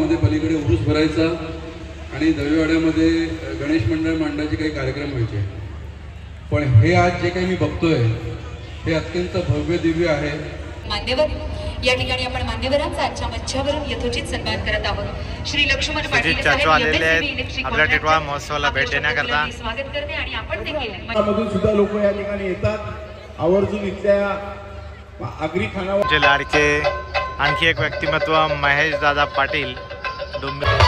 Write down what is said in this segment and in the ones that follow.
गावामध्ये पलीकडे उरूस भरायचा आणि दहीवाड्यामध्ये गणेश मंडळ मांडण्याचे काही कार्यक्रम व्हायचे. पण हे आज जे काही मी बघतोय हे अत्यंत भव्य दिव्य आहे. मान्यवर या ठिकाणी आपण मान्यवरांचा आजच्या मंचावरून यथोचित सन्मान करत आहोत. श्री लक्ष्मण पाटील साहेब आपल्या टिटवाळा महोत्सवाला भेट देण्याकरता स्वागत करते आणि आपण देखील मधून सुद्धा लोक या ठिकाणी येतात. आवर्जून इथल्या आगरी खानावळ लाडके आणखी एक व्यक्तिमत्व महेश दादा पाटील डोंबिवली.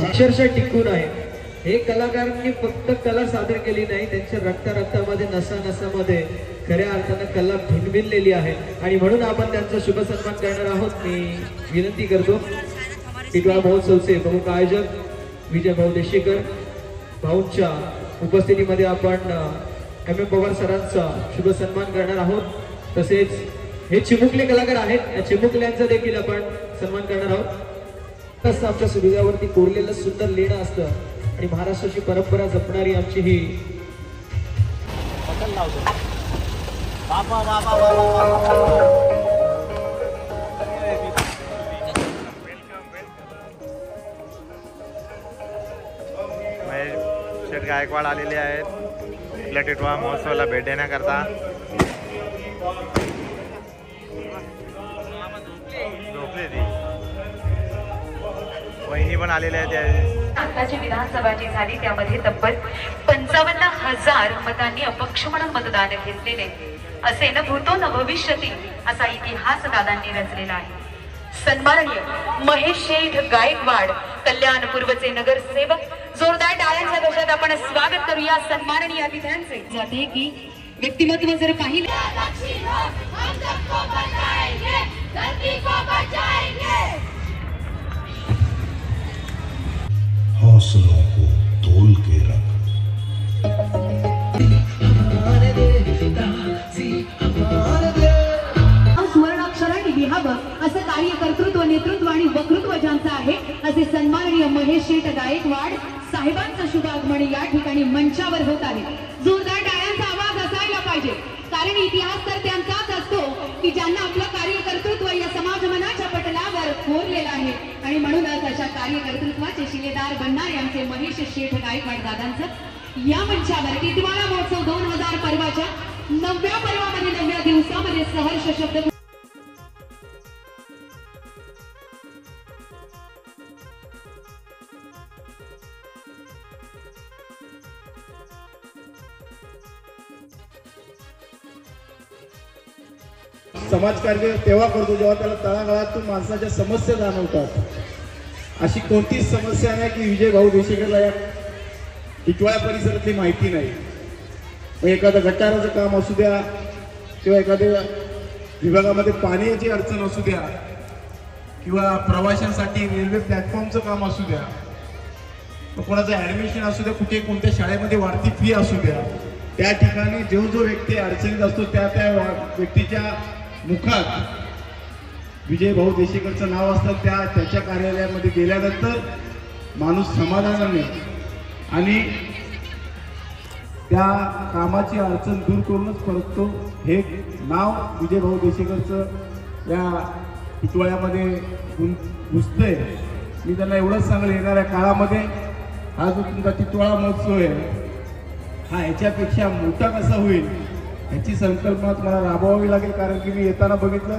अक्षरशः टिकून आहे. हे कलाकारांनी फक्त कला सादर केली नाही, त्यांच्या रक्तामध्ये नसामध्ये खऱ्या अर्थानं कला भिनभिनलेली आहे आणि म्हणून आपण त्यांचा शुभ सन्मान करणार आहोत. मी विनंती करतो टिटवाळा महोत्सवचे प्रमुख आयोजक विजय भाऊ देशीकर भाऊंच्या उपस्थितीमध्ये आपण एम पवार सरांचा शुभ सन्मान करणार आहोत. तसेच हे चिमुकले कलाकार आहेत, या चिमुकल्यांचा देखील आपण सन्मान करणार आहोत. तसं आमच्या सुविधावरती कोरलेलं सुंदर लेणं असतं आणि महाराष्ट्राची परंपरा जपणारी आमची ही महेश गायकवाड आलेले आहेत आपल्या टिटवाळा महोत्सवाला भेट देण्याकरता. वहिनी पण आलेल्या आहेत. आताची विधानसभा जी झाली त्यामध्ये तब्बल 55,000 मतांनी अपक्ष म्हणून मतदान घेतलेले. असे न भूतो न भविष्यती असा इतिहास दादांनी रचलेला आहे. सन्माननीय महेश शेठ गायकवाड कल्याण पूर्वचे नगरसेवक, जोरदार टाळ्यांच्या गजरात आपण स्वागत करूया सन्माननीय अतिथ्यांचे. जाते की व्यक्तिमत्व जर पाहिले हौसलों को तोल के रख. सुवर्णाक्षराने लिहावं असं कार्य कर्तृत्व, नेतृत्व आणि वक्तृत्व ज्यांचं आहे असे सन्माननीय महेश शेठ गायकवाड साहेबांचं शुभ आगमन या ठिकाणी मंचावर होत आहे. जोरदार टाळ्यांचा आवाज असायला पाहिजे, कारण इतिहास तर त्यांचाच असतो की ज्यांना आपलं कार्यकर्तृत्व या समाज मनाच्या पटलावर कोरलेलं आहे. आणि म्हणूनच अशा कार्यकर्तृत्वाचे शिलेदार बनणारे आमचे महेश शेठ गायकवाड दादांचं या मंचावर टिटवाळा महोत्सव 2000 पर्वाच्या 9व्या पर्वामध्ये 9व्या दिवसामध्ये सहर्ष शब्द समाजकार्य तेव्हा करतो जेव्हा त्याला तळागाळातून माणसाच्या समस्या जाणवतात. अशी कोणतीच समस्या नाही की विजय भाऊ देशेकरला या टिटवाळा परिसरातली माहिती नाही. मग एखादं गटाराचं काम असू द्या किंवा एखाद्या विभागामध्ये पाण्याची अडचण असू द्या किंवा प्रवाशांसाठी रेल्वे प्लॅटफॉर्मचं काम असू द्या, मग कोणाचं ॲडमिशन असू द्या, कुठे कोणत्या शाळेमध्ये वाढती फी असू द्या, त्या ठिकाणी जो व्यक्ती अडचणीत असतो त्या व्यक्तीच्या मुखात विजय भाऊ देशेकरचं नाव असतं. त्याच्या कार्यालयामध्ये गेल्यानंतर माणूस समाधानाने आणि त्या कामाची अडचण दूर करूनच परततो. हे नाव विजय भाऊ देशेकरचं या टिटवाळ्यामध्ये घुसतंय. मी त्यांना एवढंच सांगेल, येणाऱ्या काळामध्ये हा जो तुमचा टिटवाळा महोत्सव आहे हा याच्यापेक्षा मोठा कसा होईल याची संकल्पना तुम्हाला राबवावी लागेल. कारण की मी येताना बघितलं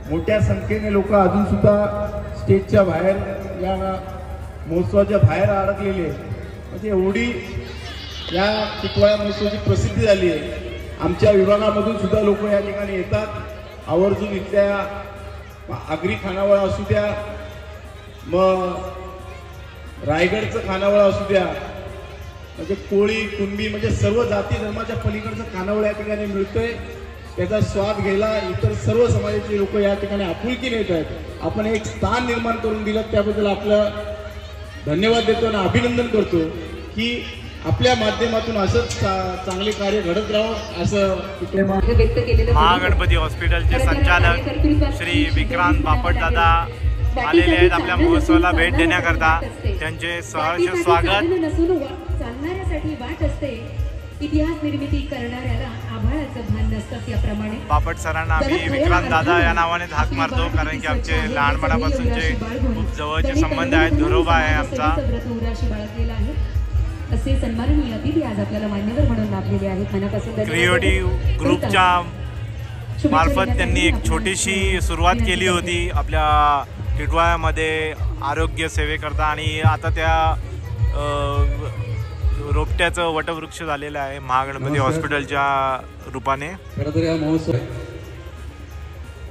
मोठ्या संख्येने लोक अजूनसुद्धा स्टेजच्या बाहेर या महोत्सवाच्या बाहेर अडकलेले आहेत. म्हणजे एवढी या टिटवाळा महोत्सवाची प्रसिद्धी झाली आहे. आमच्या विभागामधून सुद्धा लोक या ठिकाणी येतात. आवर्जून इथल्या आगरी खानावळ असू द्या, मग रायगडचं खानावळ असू द्या, म्हणजे कोळी कुणबी म्हणजे सर्व जाती धर्माच्या पलीकडचं खानावळ या ठिकाणी मिळतंय. त्याचा स्वाद घ्यायला इतर सर्व समाजाचे लोक या ठिकाणी आपुलकीने येत आहेत. आपण एक स्थान निर्माण करून दिलं त्याबद्दल आपलं धन्यवाद देतो आणि अभिनंदन करतो की आपल्या माध्यमातून असंच चांगले कार्य घडत राहावं असं व्यक्त केलेलं महागणपती हॉस्पिटलचे संचालक श्री विक्रांत बापटदादा आलेले आहेत आपल्या महोत्सवाला भेट देण्याकरता. त्यांचे सहर्ष स्वागत. चालणाऱ्यासाठी वाट असते, इतिहास निर्मिती करणाऱ्याला आभाळाचं भान नसतं. त्याप्रमाणे बापट सरांना आम्ही विक्रांत दादा या नावाने हाक मारतो, कारण की आमचे लहानपणापासूनचे खूप जवळचे संबंध आहेत. घरोबा आहे आमचा. बाळगलेला आहे. असे सन्माननीय अतिथी आज आपल्याला मान्यवर म्हणून लाभलेले आहेत. मनापासून क्रिएटिव्ह ग्रुपच्या मार्फत त्यांनी एक छोटीशी सुरुवात केली होती आपल्या टिटवाळ्यामध्ये आरोग्य सेवेकरता, आणि आता त्या रोपट्याचं वटवृक्ष झालेलं आहे महागणपती हॉस्पिटलच्या रूपाने. खरं तर हा महोत्सव आहे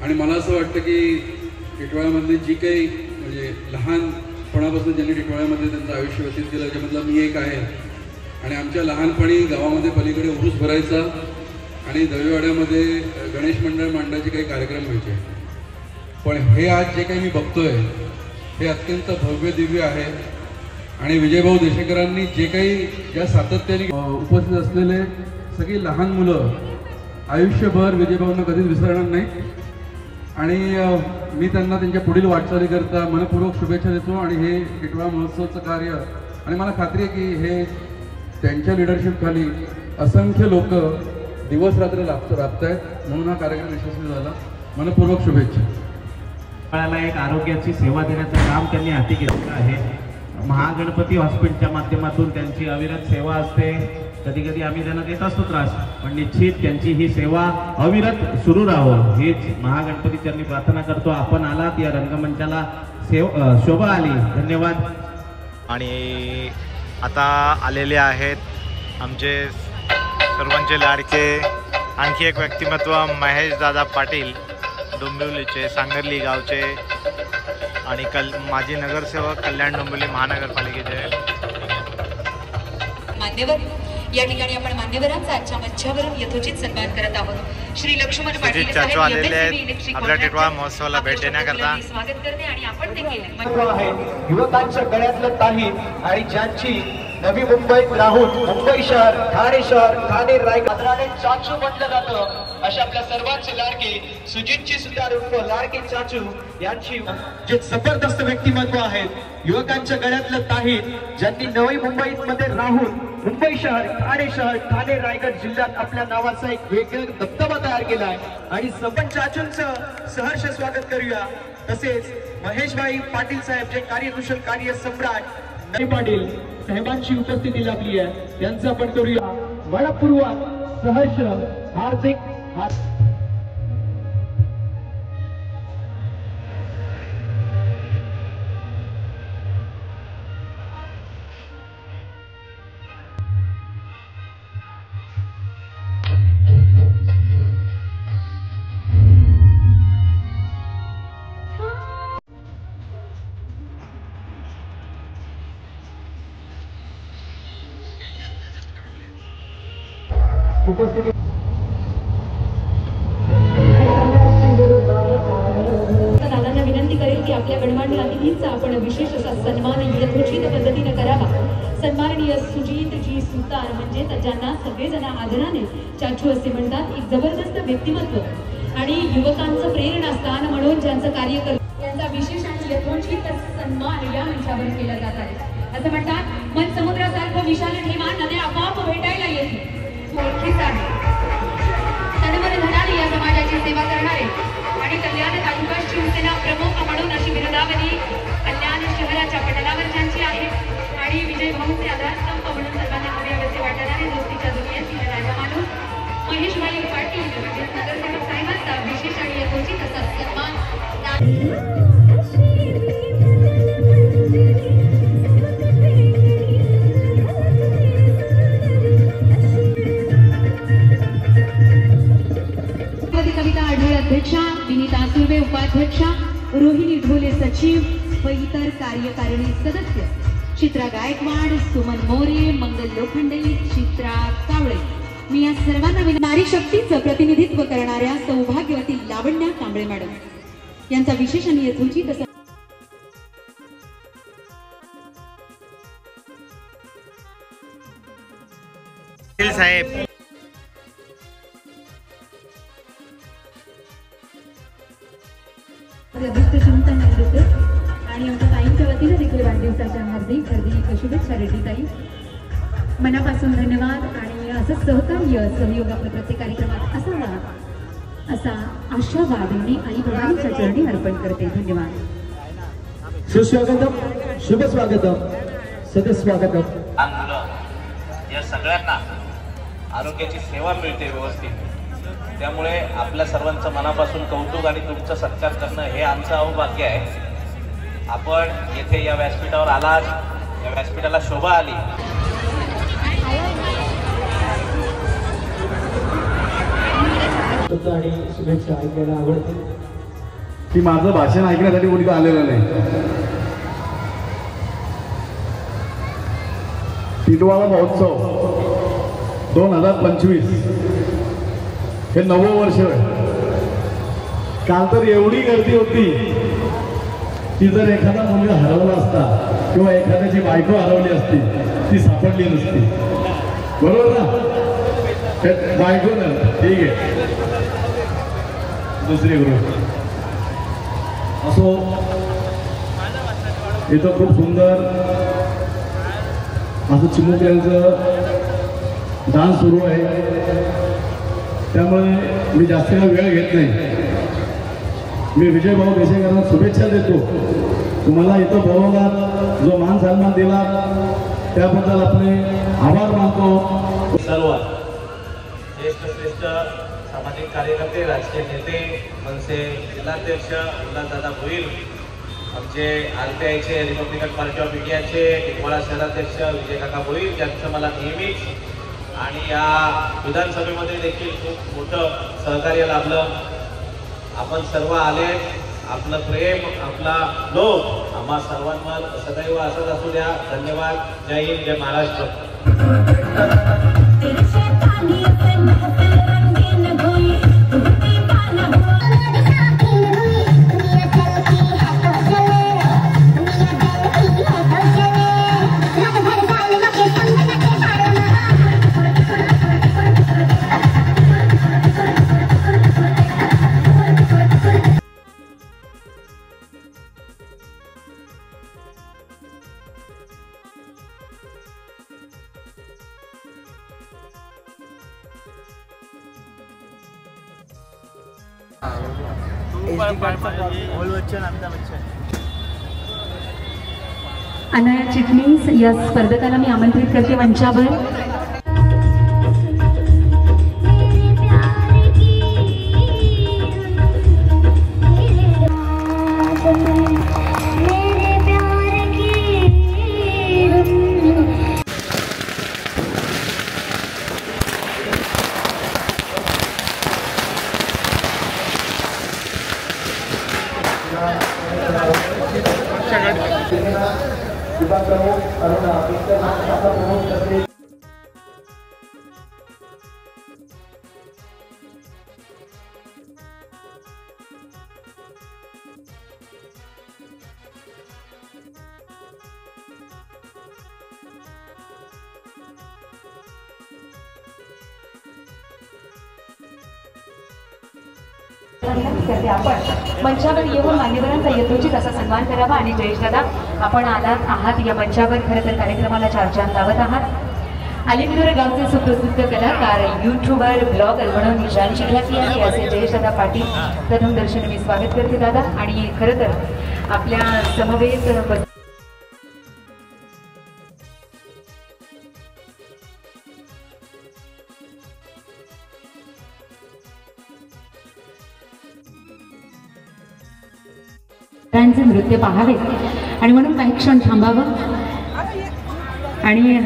आणि मला असं वाटतं की टिटवाळ्यामधली जी काही म्हणजे लहानपणापासून ज्यांनी टिटवाळ्यामध्ये त्यांचं आयुष्य व्यतीत केलं त्याच्यामधला मी एक आहे. आणि आमच्या लहानपणी गावामध्ये पलीकडे उरूस भरायचा आणि दहीवाड्यामध्ये गणेश मंडळ मांडायचे काही कार्यक्रम व्हायचे. पण हे आज जे काही मी बघतोय हे अत्यंत भव्य दिव्य आहे. आणि विजयभाऊ देशेकरांनी जे काही ज्या सातत्याने उपस्थित असलेले सगळी लहान मुलं आयुष्यभर विजयभाऊंना कधीच विसरणार नाही. आणि मी त्यांना त्यांच्या पुढील वाटचालीकरता मनपूर्वक शुभेच्छा देतो. आणि हे टिटवाळा महोत्सवाचं कार्य, आणि मला खात्री आहे की हे त्यांच्या लिडरशिपखाली असंख्य लोक दिवस रात्र राबत आहेत, म्हणून हा कार्यक्रम यशस्वी झाला. मनपूर्वक शुभेच्छा. एक आरोग्याची सेवा देण्याचं काम त्यांनी हाती घेतलं आहे. महागणपती हॉस्पिटलच्या माध्यमातून त्यांची अविरत सेवा असते. कधी कधी आम्ही त्यांना देत असतो त्रास, पण निश्चित त्यांची ही सेवा अविरत सुरू राहावं हीच महागणपती चरणी प्रार्थना करतो. आपण आलात या रंगमंचाला, शोभा आली. धन्यवाद. आणि आता आलेले आहेत आमचे सर्वांचे लाडके आणखी एक व्यक्तिमत्व महेश दादा पाटील, डोंबिवलीचे सांगर्ली गावचे आणि माजी नगरसेवक कल्याण डोंबिवली महानगरपालिकेचे मान्यवर. या ठिकाणी आपण मान्यवरांचा आजच्या मंचावरून यथोचित सन्मान करत आहोत. श्री लक्ष्मण पाटील चाचू आलेले आहेत आपल्या टिटवाळा महोत्सवाला भेट देण्याकरता. स्वागत करते आणि आपण ते केले. युवकांच्या गळ्यातलं ताही आणि ज्यांची नवी मुंबईत राहून मुंबई शहर, ठाणे शहर, ठाणे रायगड चाचू म्हटलं जातं. अशा आपल्या सर्वांचे लाडके सुजितची सुद्धा रूप लाडके चाचू यांची जे जबरदस्त व्यक्तिमत्व आहेत. युवकांच्या गळ्यातलं ताही ज्यांनी नवी मुंबईत मध्ये राहून मुंबई शहर, ठाणे रायगड जिल्ह्यात आपल्या नावाचा एक वेगळा दबदबा तयार केला आहे. आणि सपन चाचूंचं सहर्ष स्वागत करूया. तसेच महेशभाई पाटील साहेब जे कार्यकुशल कार्य सम्राट पाटील साहेबांची उपस्थिती लाभली आहे, त्यांचं आपण करूया मनपूर्वक सहर्ष हार्दिक उपस्थिती. दादांना विनंती करेल की आपल्या गणमान्य अतिथींचा आपण विशेष असा सन्मान यथोचित पद्धतीने करावा. सन्माननीय सुजितजी सुतार म्हणजे ज्यांना सगळेजण आदराने चाचू असे म्हणतात, एक जबरदस्त व्यक्तिमत्व आणि युवकांचं प्रेरणास्थान म्हणून ज्यांचं कार्य करतात यांचा विशेष आणि यथोचित सन्मान या मंचावर केला जात आहे. असं म्हणतात, मन समुद्रासारखं विशाल ठेवा, नद्या आपोआप भेटायला येतील. ओळखीच आहे तनमन धनाने या समाजाची सेवा करणारे आणि कल्याण तालुका शिवसेना प्रमुख म्हणून अशी बिरुदावली कल्याण शहराच्या पटलावर ज्यांची आहे. आणि विजय भाऊंचे आधारस्तंभ म्हणून सर्वांना हव्यावसे वाटणारे दोस्तीच्या दुनियेतील राजा माणूस महेशभाई पाटील म्हणजे नगरसेवक साहेबांचा विशेष आणि यथोचित असा सन्मान. कविता आढळ अध्यक्षा, विनीता सुर्वे उपाध्यक्षा, रोहिणी ढोले सचिव व इतर कार्यकारिणी सदस्य, चित्रा गायकवाड, सुमन मोरे, मंगल लोखंडे, चित्रा कावळे मी या सर्वांना नारी शक्तीचं प्रतिनिधित्व करणाऱ्या सौभाग्यवती लावण्या कांबळे मॅडम यांचा विशेष आणि यथोचित साहेब आणि आमच्या ताईंच्या वतीने देखील वाढदिवसाच्या हार्दिक शुभेच्छा रेड्डी ताई. मनापासून धन्यवाद. आणि असं सहकार्य सहयोग आपल्या प्रत्येक कार्यक्रमात असावा असा आशावाद मी आई भवानीच्या चरणी अर्पण करते. धन्यवाद. सुस्वागतम, शुभ स्वागतम, सदस्वागतम. या सगळ्यांना आरोग्याची सेवा मिळते व्यवस्थित, त्यामुळे आपल्या सर्वांचं मनापासून कौतुक आणि तुमचं सत्कार करणं हे आमचं अहोभाग्य आहे. आपण येथे या व्यासपीठावर आलात, या व्यासपीठाला शोभा आली. आणि शुभेच्छा ऐकायला आवडतील की माझं भाषण ऐकण्यासाठी कोणी आलेलं नाही. टिटवाळा महोत्सव 2025 हे 9वं वर्ष. काल तर एवढी गर्दी होती की जर एखादा मुलगा हरवला असता किंवा एखाद्याची बायको हरवली असती ती सापडली नसती. बरोबर ना? बायको ना, ठीक आहे. दुसरी ग्रुप असो. इथं खूप सुंदर असं चिमुकल्यांचं डान्स सुरू आहे, त्यामुळे मी जास्त वेळ घेत नाही. मी विजय भाऊ देशेकरांना शुभेच्छा देतो. तुम्हाला इथं बोलवलात, जो मान सन्मान दिला त्याबद्दल आपले आभार मानतो. सर्व ज्येष्ठ श्रेष्ठ सामाजिक कार्यकर्ते, राजकीय नेते, मनसे जिल्हाध्यक्ष उल्हासदादा भोईर, आमचे RPIचे रिपब्लिकन पार्टी ऑफ इंडियाचे टिटवाळा शहराध्यक्ष विजय काका भोईर, ज्यांचं मला नेहमीच आणि या विधानसभेमध्ये देखील खूप मोठं सहकार्य लाभलं. आपण सर्व आले, आपलं प्रेम, आपला लोक आम्हा सर्वांवर सदैव असंच असू द्या. धन्यवाद. जय हिंद, जय महाराष्ट्र. अनाया चिटणीस या स्पर्धकाला मी आमंत्रित करते मंचावर. आपण मंचावर येऊन मान्यवरांचा यथोचित असा सन्मान करावा. आणि जयेश दादा, आपण आहात या मंचावर खरं तर कार्यक्रमाला चार लावत आहात. अलिंगनूर गावचे सुप्रसिद्ध कलाकार, यूट्यूबर, ब्लॉगर म्हणून निशांची ख्याती आहे असे जयेश दादा पाटील. प्रथम दर्शनी मी स्वागत करते दादा. आणि खरं तर आपल्या समवेत नृत्य पाहावे आणि म्हणून काही क्षण थांबावं. आणि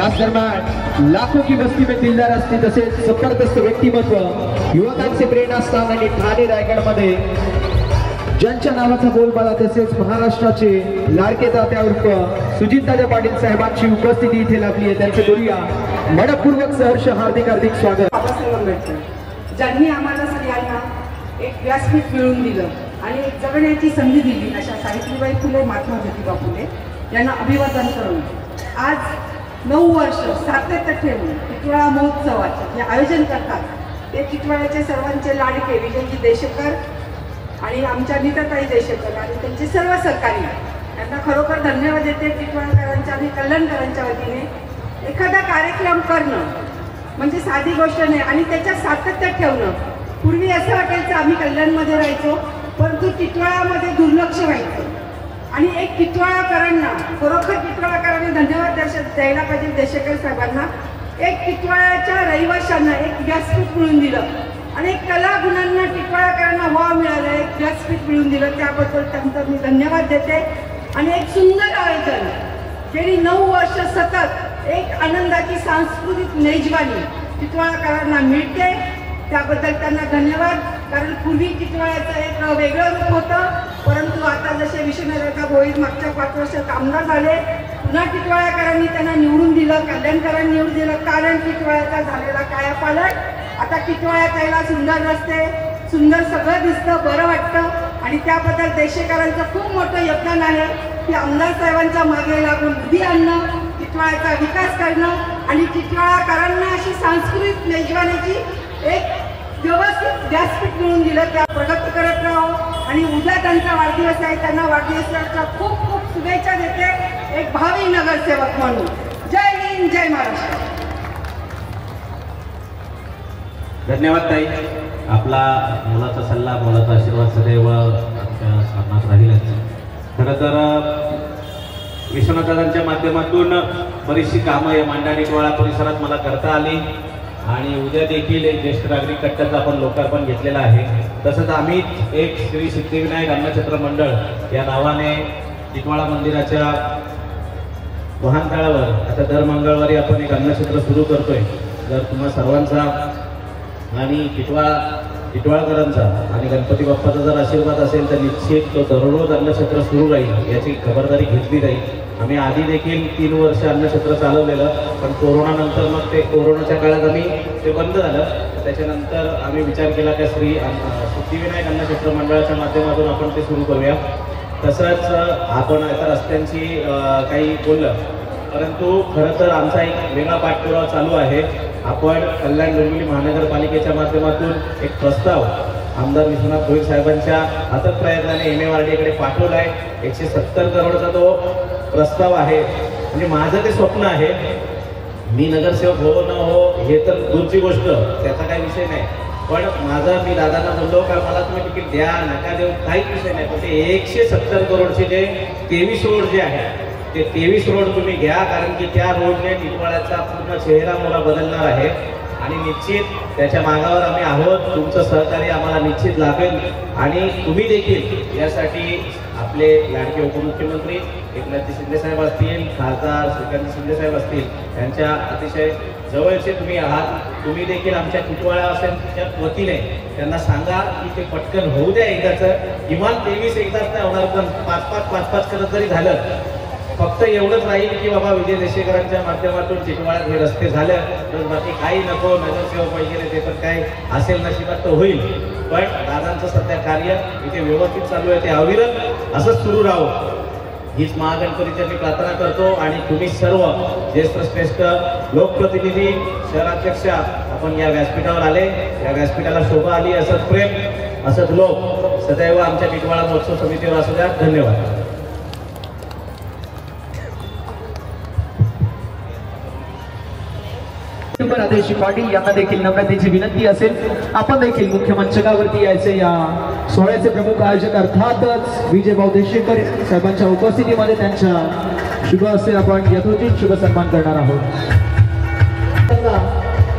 याच दरम्यान लाखों की वस्ती में दिलदार असते तसेच जबरदस्त व्यक्तिमत्व युवकांचे प्रेरणास्थान आणि ठाणे रायगडमध्ये ज्यांच्या नावाचा बोलबाला तसेच महाराष्ट्राचे लाडके तात्या उर्फ सुजितदादा पाटील साहेबांची उपस्थिती इथे लाभली आहे. त्यांचे करूया मनपूर्वक सहर्ष हार्दिक हार्दिक स्वागत. ज्यांनी आम्हाला सगळ्यांना एक व्यासपीठ मिळवून दिलं आणि एक जगण्याची संधी दिली अशा सावित्रीबाई फुले, महात्मा ज्योतिबा फुले यांना अभिवादन करून आज 9 वर्ष सातत्य ठेवून टिटवाळा महोत्सवाचे जे आयोजन करतात ते टिटवाळ्याचे सर्वांचे लाडके विजयजी देशेकर आणि आमच्या नीताताई देशेकर आणि त्यांचे सर्व सहकारी यांना खरोखर धन्यवाद देते. टिटवाळकरांच्या आणि कल्याणकरांच्या वतीने एखादा कार्यक्रम करणं म्हणजे साधी गोष्ट नाही आणि त्याच्यात सातत्य ठेवणं. पूर्वी असं वाटायचं आम्ही कल्याणमध्ये राहायचो परंतु टिटवाळामध्ये दुर्लक्ष व्हायचं आणि एक टिटवाळकरांना खरोखर टिटवाळकरांनी धन्यवाद द्यायला पाहिजे देशेकर साहेबांना. एक टिटवाळ्याच्या रहिवाशांना एक व्यासपीठ मिळून दिलं आणि कला गुणांना टिटवाळकरांना वाव मिळाला, एक व्यासपीठ मिळून दिलं त्याबद्दल त्यांचा मी धन्यवाद देते. आणि एक सुंदर आयोजन गेली 9 वर्ष सतत एक आनंदाची सांस्कृतिक मेजवानी टिटवाळकरांना मिळते त्याबद्दल त्यांना धन्यवाद. कारण पूर्वी टिटवाळ्याचं एक वेगळं रूप होतं परंतु आता जसे विश्वनाथ भोईर मागच्या 5 वर्षात आमदार झाले पुन्हा टिटवाळकरांनी त्यांना निवडून दिलं, कल्याणकरांनी निवडून दिलं कारण टिटवाळ्याचा झालेला कायापालट. आता टिटवाळ्यात यायला सुंदर रस्ते, सुंदर सगळं दिसतं, बरं वाटतं आणि त्याबद्दल देशेकरांचं खूप मोठं योगदान आहे की आमदार साहेबांच्या मागे लागून निधी आणणं, टिटवाळ्याचा विकास करणं आणि टिटवाळकरांना अशी सांस्कृतिक मेजवानीची एक व्यवस्थित व्यासपीठ मिळून दिलं. त्या प्रगती करत राहो आणि उद्या त्यांचा वाढदिवस आहे त्यांना वाढदिवसाच्या खूप खूप शुभेच्छा देते एक भावी नगरसेवक म्हणून. जय हिंद, जय महाराष्ट्र. धन्यवाद ताई. आपला मोलाचा सल्ला, मोलाचा आशीर्वाद सदैव आमच्या स्मरणात राहीलच. खरं तर विश्वनाथदादांच्या माध्यमातून बरीचशी कामं या मांडा टिटवाळा परिसरात मला करता आली आणि उद्या देखील एक ज्येष्ठ नागरिक कट्ट्याचं आपण लोकार्पण घेतलेलं आहे. तसंच आम्ही एक श्री सिद्धिविनायक अन्नछत्र मंडळ या नावाने टिटवाळा मंदिराच्या वाहनतळावर आता दर मंगळवारी आपण एक अन्नछत्र सुरू करतोय. जर तुम्हा सर्वांचा आणि टिटवाळकरांचा आणि गणपती बाप्पाचा जर आशीर्वाद असेल तर निश्चित तो दररोज अन्नछत्र सुरू राहील याची खबरदारी घेतली जाईल. आम्ही आधी देखील 3 वर्ष अन्नछत्र चालवलेलं पण कोरोनानंतर मग ते कोरोनाच्या काळात आम्ही ते बंद झालं. त्याच्यानंतर आम्ही विचार केला की श्री सिद्धिविनायक अन्नछत्र मंडळाच्या माध्यमातून आपण ते सुरू करूया. तसंच आपण आता रस्त्यांची काही बोललं परंतु खरं तर आमचा एक वेगळा पाठपुरावा चालू आहे. आपण कल्याण डोंबिवली महानगरपालिकेच्या माध्यमातून एक प्रस्ताव आमदार विश्वनाथ भोईर साहेबांच्या अथक प्रयत्नाने MARDAकडे पाठवला आहे. 170 करोडचा तो प्रस्ताव आहे. म्हणजे माझं ते स्वप्न आहे. मी नगरसेवक हो न हो हे तर दूरची गोष्ट, त्याचा काही विषय नाही. पण मी दादांना बोललो का मला तुम्ही तिकीट द्या नका देऊ काहीच विषय नाही पण ते 170 करोडचे जे 23 रोड जे आहे ते 23 रोड तुम्ही घ्या कारण की त्या रोडने टिटवाळ्याचा पूर्ण चेहरा मोहरा बदलणार आहे आणि निश्चित त्याच्या मागावर आम्ही आहोत. तुमचं सहकार्य आम्हाला निश्चित लाभेल आणि तुम्ही देखील यासाठी आपले लाडके उपमुख्यमंत्री एकनाथजी शिंदे साहेब असतील, खासदार श्रीकांत शिंदे साहेब असतील यांच्या अतिशय जवळचे तुम्ही आहात. तुम्ही देखील आमच्या टिटवाळा असेलच्या वतीने त्यांना सांगा की ते पटकन होऊ द्या एकदाचं. किमान 23 एकदाच नाही होणार पण 5-5 करत जरी झालं फक्त एवढंच राहील की बाबा विजय देशेकरांच्या माध्यमातून टिटवाळ्यात हे रस्ते झालं तर बाकी काही नको. नगरसेवक वगैरे ते तर काय असेल नशिबात तर होईल पण दादांचं सध्या कार्य इथे व्यवस्थित चालू आहे ते अविरत असंच सुरू राहावं हीच महागणपतीची मी प्रार्थना करतो. आणि तुम्ही सर्व ज्येष्ठ श्रेष्ठ लोकप्रतिनिधी शहराध्यक्ष आपण या व्यासपीठावर आले, या व्यासपीठाला शोभा आली. असंच प्रेम असंच लोक सदैव आमच्या टिटवाळा महोत्सव समितीवर असू द्या. धन्यवाद. आदेशी पाटील यांना देखील नम्रतेची विनंती असेल आपण देखील मुख्य मंचकावरती यायचे. या सोहळ्याचे प्रमुख आयोजक अर्थातच विजयभाऊ देशेकर साहेबांच्या उपस्थितीमध्ये त्यांच्या शुभ हस्ते आपण यथोचित शुभ सन्मान करणार आहोत.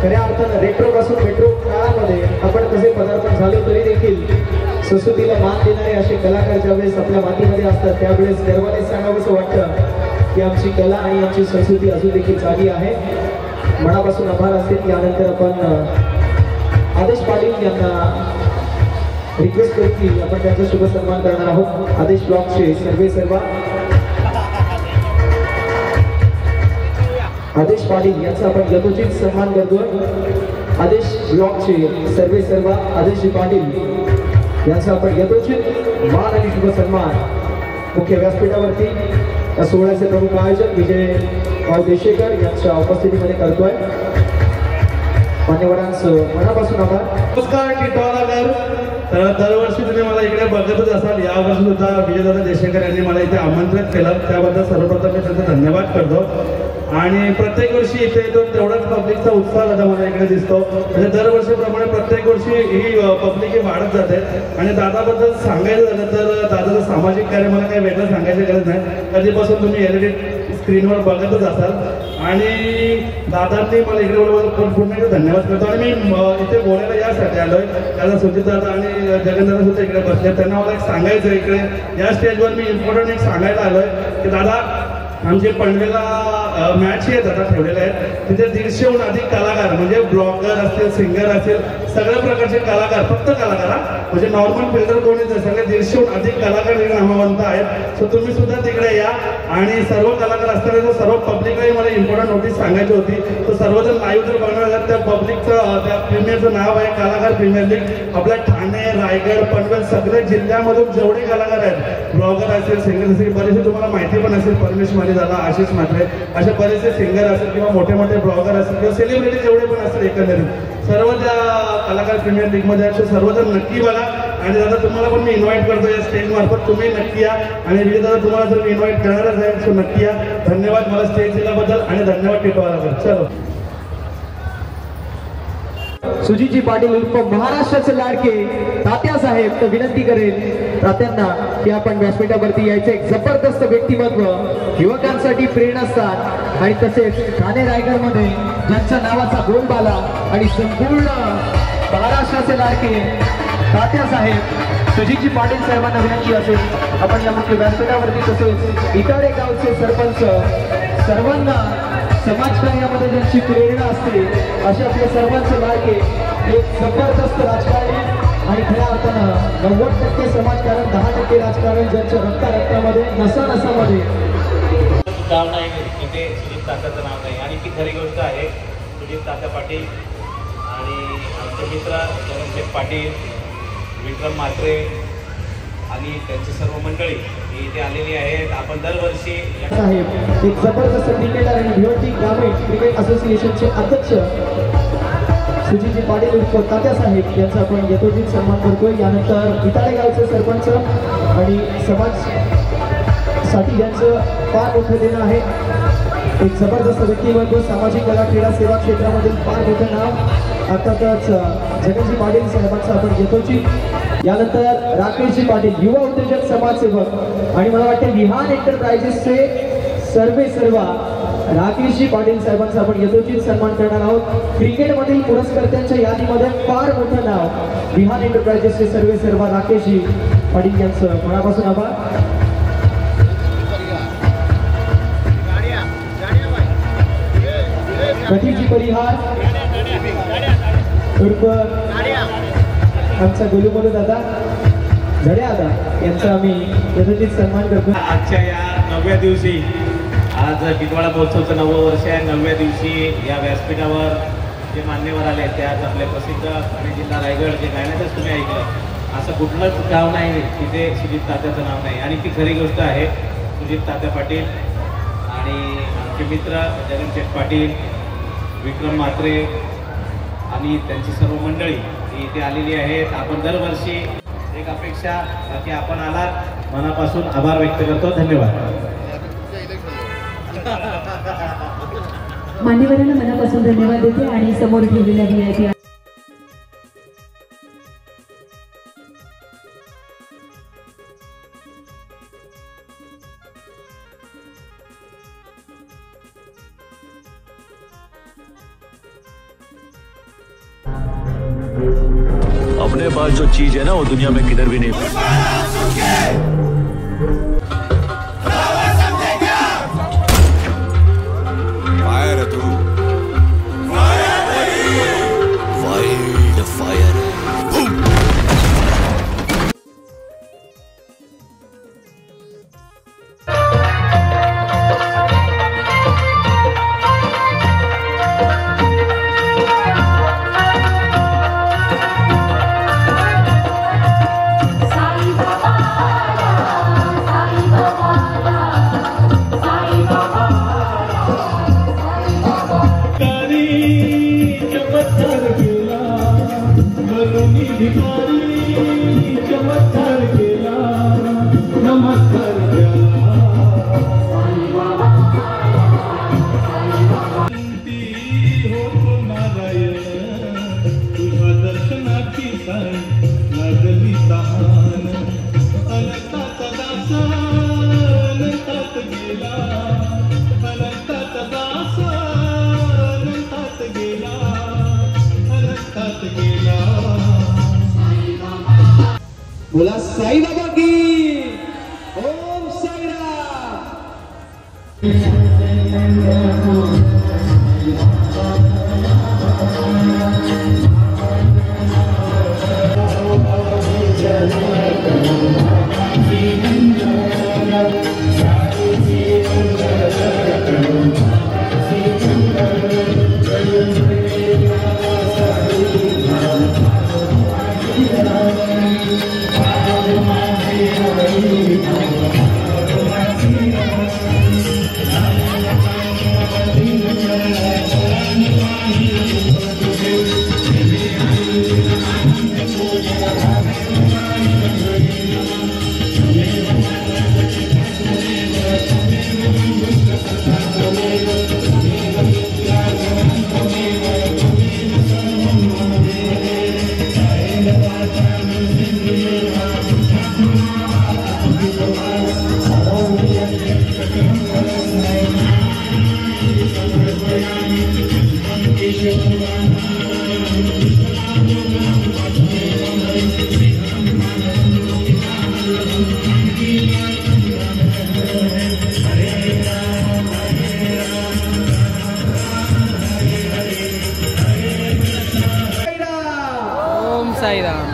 खऱ्या अर्थानं रेट्रो पासून मेट्रो काळामध्ये आपण कसे पदार्पण झालो तरी देखील संस्कृतीला मान देणारे असे कलाकार ज्यावेळेस आपल्या मातीमध्ये असतात त्यावेळेस गर्वाने सांगावंसं वाटतं की आमची कला आणि आमची संस्कृती अजून देखील चालली आहे. मनापासून आभार असतील. यानंतर आपण आदेश पाटील यांना रिक्वेस्ट करू की आपण त्यांचा शुभ सन्मान करणार आहोत. आदेश ब्लॉकचे सर्व आदेश पाटील यांचा आपण यथोचित सन्मान करतोय. आदेश ब्लॉकचे सर्व आदेश पाटील यांचा आपण यथोचित मान आणि शुभ सन्मान मुख्य व्यासपीठावरती या सोहळ्याचे प्रमुख आयोजक विजय भाऊ देशेकर यांच्या उपस्थितीमध्ये करतोय. मान्यवरांचं मनापासून आभार. नमस्कार टिटवाळाकर. तर दरवर्षी तुम्ही मला इकडे बघतच असाल. यावर्षी सुद्धा विजयदादा देशेकर यांनी मला इथे आमंत्रित केलं, त्याबद्दल सर्वप्रथम मी त्यांचा धन्यवाद करतो. आणि प्रत्येक वर्षी इथे येतो तेवढाच पब्लिकचा उत्साह दादा मला इकडे दिसतो. म्हणजे दरवर्षीप्रमाणे प्रत्येक वर्षी ही पब्लिक ही वाढत जाते. आणि दादाबद्दल सांगायचं झालं तर दादाचं सामाजिक कार्य मला काही वेगळं सांगायची गरज नाही. कधीपासून तुम्ही LED स्क्रीनवर बघतच असाल. आणि दादांनी मला इकडे पुन्हा एकदा धन्यवाद करतो. आणि मी इथे बोलायला यासाठी आलोय कारण सुजित दादा आणि जगनदादा सुद्धा इकडे बसले. त्यांना मला एक सांगायचं इकडे या स्टेजवर मी इम्पॉर्टंट एक सांगायला आलोय की दादा आमचे पनवेलला मॅच आहेत आता ठेवलेले आहेत. तिथे 150हून अधिक कलाकार म्हणजे ब्लॉगर असतील, सिंगर असतील, सगळ्या प्रकारचे कलाकार, फक्त कलाकार म्हणजे नॉर्मल फिल्डर कोणीच नाही, सगळे 150हून अधिक कलाकार तिकडे नामवंत आहेत. सो तुम्ही सुद्धा तिकडे या. आणि सर्व कलाकार असताना सर्व पब्लिकलाही मला इम्पॉर्टंट नोटीस सांगायची होती. तर सर्वजण लाईव्ह जर बघणार आहात त्या पब्लिकचं त्या प्रीमियरचं नाव आहे कलाकार प्रीमियर लीग. आपल्या ठाणे, रायगड, पनवेल सगळ्या जिल्ह्यामधून जेवढे कलाकार आहेत, ब्लॉगर असतील, सिंगर असतील, बरेचसे तुम्हाला माहिती पण असेल, परमेश माने झाला, आशिष म्हात्रे, असे बरेचसे सिंगर असतील किंवा मोठे मोठे ब्लॉगर असतील किंवा सेलिब्रिटी जेवढे पण असतील एकंदरीत सर्व त्या कलाकार प्रीमियर लीगमध्ये आहेत. सर्वजण नक्की बघा. आणि दादा तुम्हाला पण मी इन्व्हाइट करतो या स्टेज मार्फत, तुम्ही नक्की या. आणि विजय दादा तुम्हाला जर मी इन्व्हाइट करणारच आहे सो नक्की या. धन्यवाद मला स्टेज दिल्याबद्दल आणि धन्यवाद टिटवाळाकर. चलो. सुजीतजी पाटील उर्फ महाराष्ट्राचे लाडके तात्यासाहेब तर विनंती करेल तात्यांना की आपण व्यासपीठावरती यायचं. एक जबरदस्त व्यक्तिमत्व, युवकांसाठी प्रेरणास्थान आणि तसेच ठाणे रायगडमध्ये ज्यांच्या नावाचा बोलबाला आणि संपूर्ण महाराष्ट्राचे लाडके तात्यासाहेब सुजीतजी पाटील साहेबांना विनंती असेल आपण या मुख्य व्यासपीठावरती तसेच इटाळे गावचे सरपंच सर्वांना समाजकार्यामध्ये ज्यांची प्रेरणा असते असे आपले सर्वांचे लाडके एक जबरदस्त राजकारणी आणि खऱ्या अर्थानं 90% समाजकारण 10% राजकारण ज्यांच्या रक्तामध्ये नसामध्ये नाव नाही तिथे सुजित तात्याचं नाव नाही. आणि ती खरी गोष्ट आहे. सुजित तात्या पाटील आणि आमचे मित्र जगनशेठ पाटील, विक्रम म्हात्रे आणि त्यांची सर्व मंडळी इथे आलेली आहेत. आपण दरवर्षी साहेब एक जबरदस्त क्रिकेटर आणि भिवंडी ग्रामीण क्रिकेट असोसिएशनचे अध्यक्ष सुजीतजी पाटील उर्फ तात्यासाहेब यांचा आपण यथोचित सन्मान करतोय. यानंतर इटाळे गावचे सरपंच आणि समाजसाठी ज्यांचं फार मोठं देणं आहे. एक जबरदस्त व्यक्तिमत्व, सामाजिक कला, क्रीडा, सेवा क्षेत्रामधील फार मोठं नाव अर्थातच जगनजी पाटील साहेबांचं आपण यथोचित. यानंतर राकेशजी पाटील युवा उद्योजक समाजसेवक आणि मला वाटतं विहान एंटरप्राइजेसचे सर्व राकेशजी पाटील साहेबांचा आपण यथोचित सन्मान करणार आहोत. क्रिकेटमधील पुरस्कर्त्यांच्या यादीमध्ये फार मोठं नाव विहान एंटरप्राइजेसचे सर्व राकेशजी पाटील यांचं मनापासून आभार. कठीजी परिहार उर्फ आमचा गोलूमोलू दादा झडे दादा यांचा आम्ही यथोचित सन्मान करतो. आजच्या या 9व्या दिवशी, आज टिटवाळा महोत्सवचं 9वं वर्ष आहे. 9व्या दिवशी या व्यासपीठावर जे मान्यवर आले त्यात आपले प्रसिद्ध ठाणे जिल्हा रायगड जे गाण्यातच तुम्ही ऐकलं असं कुठलंच गाव नाही तिथे सुजित तात्याचं नाव नाही. आणि ती खरी गोष्ट आहे. सुजित तात्या पाटील आणि आमचे मित्र जगनशेठ पाटील, विक्रम म्हात्रे आणि त्यांची सर्व मंडळी इथे आलेली आहेत. आपण दरवर्षी एक अपेक्षा की आपण आलात, मनापासून आभार व्यक्त करतो. धन्यवाद. मान्यवरांना मनापासून धन्यवाद देते आणि समोर ठेवलेल्या VIP अपने पास जो चीज है ना वो दुनिया में किधर भी नहीं. चमत्कार केला नमस्कार हो नारायण तुझ्या दर्शनाची साय लागली तहान अनंतात दास अनंतात गेला अनंतात दास अनंतात गेला अनंतात गेला बोला साईबाबा की ओम साईराम. ओम साईराम.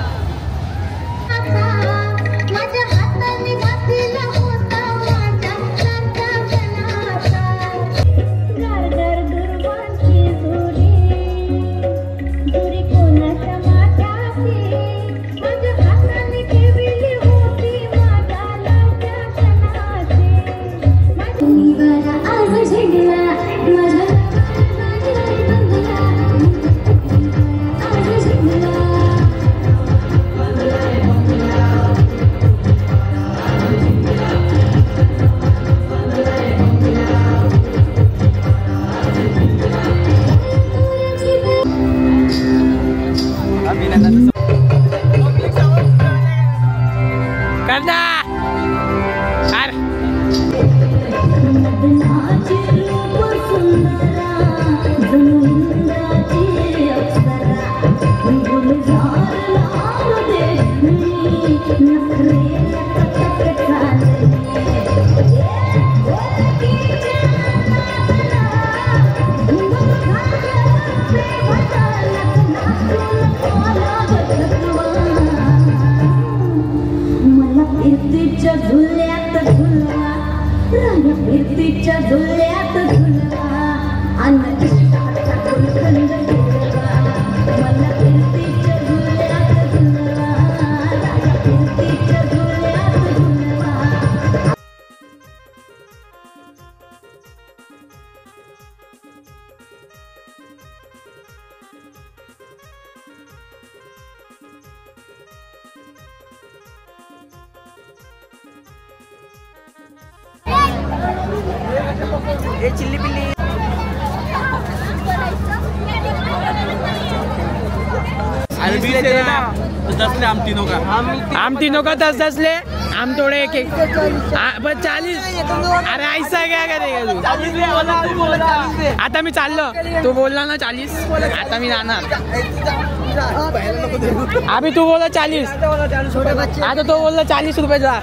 चिल्ली पिल्ली हम तीनों का 10-10 ले, हम थोड़े एक एक 40. अरे ऐसा क्या करेगा तू? आता मी चाललो, तू बोलला ना 40, आता मी जाणार. अभी तू बोला 40, आता तो बोलला 40 रुपये जा.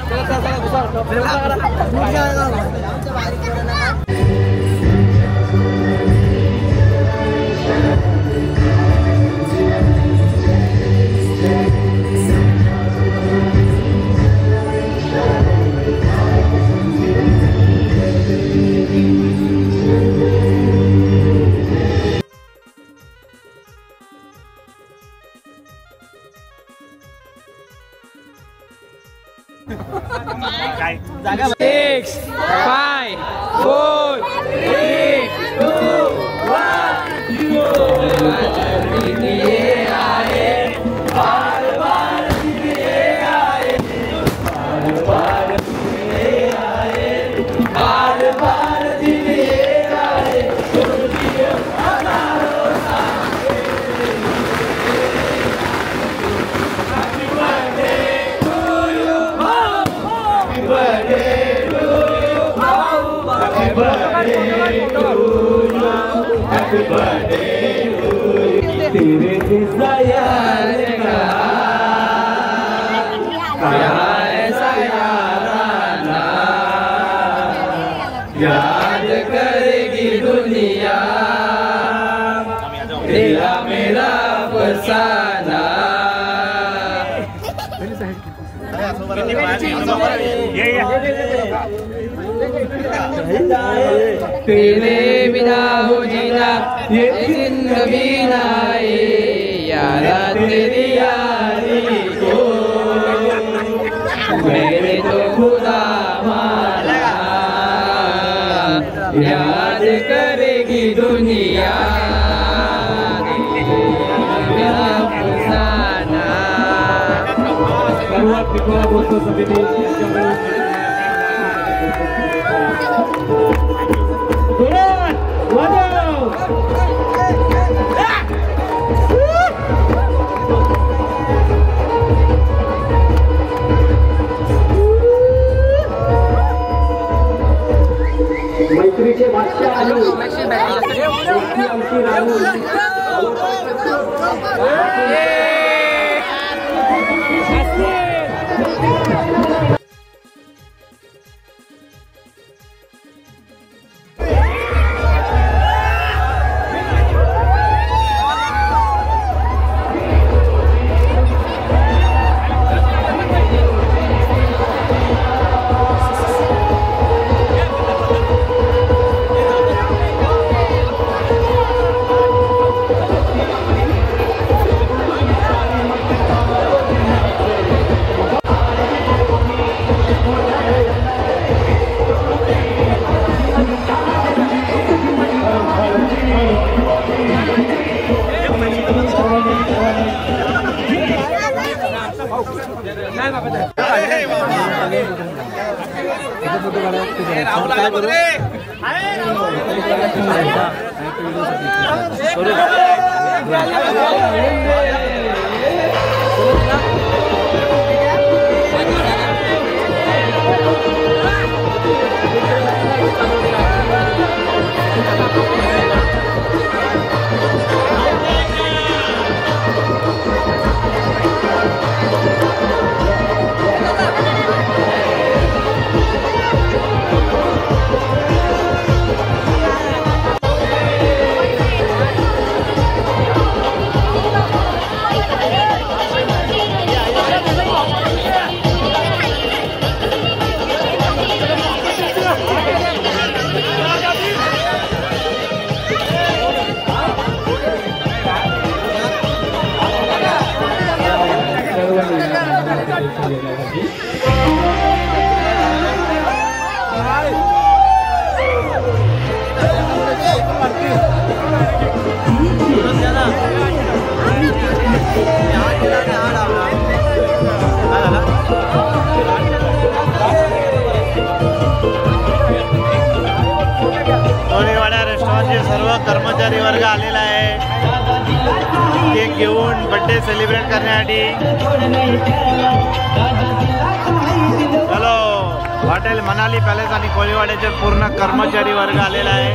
काय 6, 5, 4, 3, 2, 1. तेरे जैसा यार ऐसा याराना याद करेगी दुनिया तेरा मेरा फसाना तेरे बिना हो जीना ये जिंदगी नाए यारा तेरी यारी को मैंने तो खुदा माना याद करेगी दुनिया मैत्रीचे बादशाह आलो आमची राहू सर्व कर्मचारी वर्ग आलेला आहे केक घेऊन बर्थडे सेलिब्रेट करण्यासाठी। हॅलो, हॉटेल मनाली पॅलेस आणि कोळीवाड्याचे पूर्ण कर्मचारी वर्ग आलेला आहे।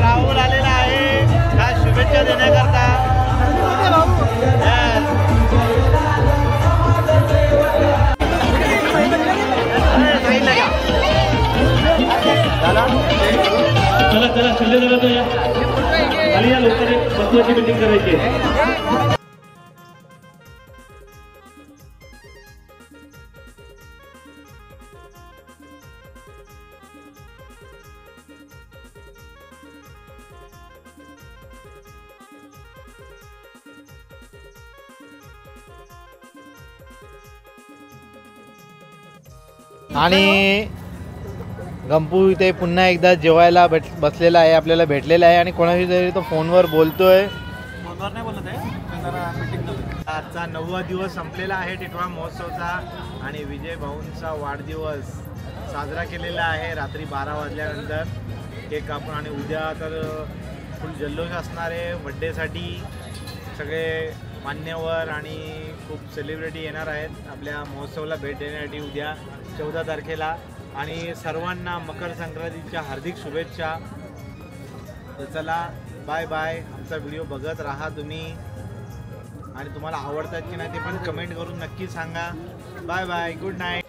राहुल आलेला आहे खास शुभेच्छा देण्याकरता। चला चला चल्ले जरा तो या खाली या लवकर एक महत्वाची मीटिंग करायची आहे। आणि गंपू इथे पुन्हा एकदा जेवायला बसलेला आहे, आपल्याला भेटलेला आहे आणि कोणाशी तरी तो फोनवर बोलतोय. आजचा 9वा दिवस संपलेला आहे टिटवाळा महोत्सवचा आणि विजय भाऊंचा वाढदिवस साजरा केलेला आहे रात्री 12 वाजल्यानंतर केक कापून. आणि उद्या तर फुल जल्लोष असणार आहे बड्डेसाठी. सगळे मान्यवर आणि खूप सेलिब्रिटी येणार आहेत आपल्या महोत्सवाला भेट देण्यासाठी उद्या 14 तारखेला. आणि सर्वांना मकर संक्रांतीच्या हार्दिक शुभेच्छा. तर चला बाय बाय. आमचा व्हिडिओ बघत राहा तुम्ही आणि तुम्हाला आवडतात की नाही ते पण कमेंट करून नक्की सांगा. Bye bye, good night.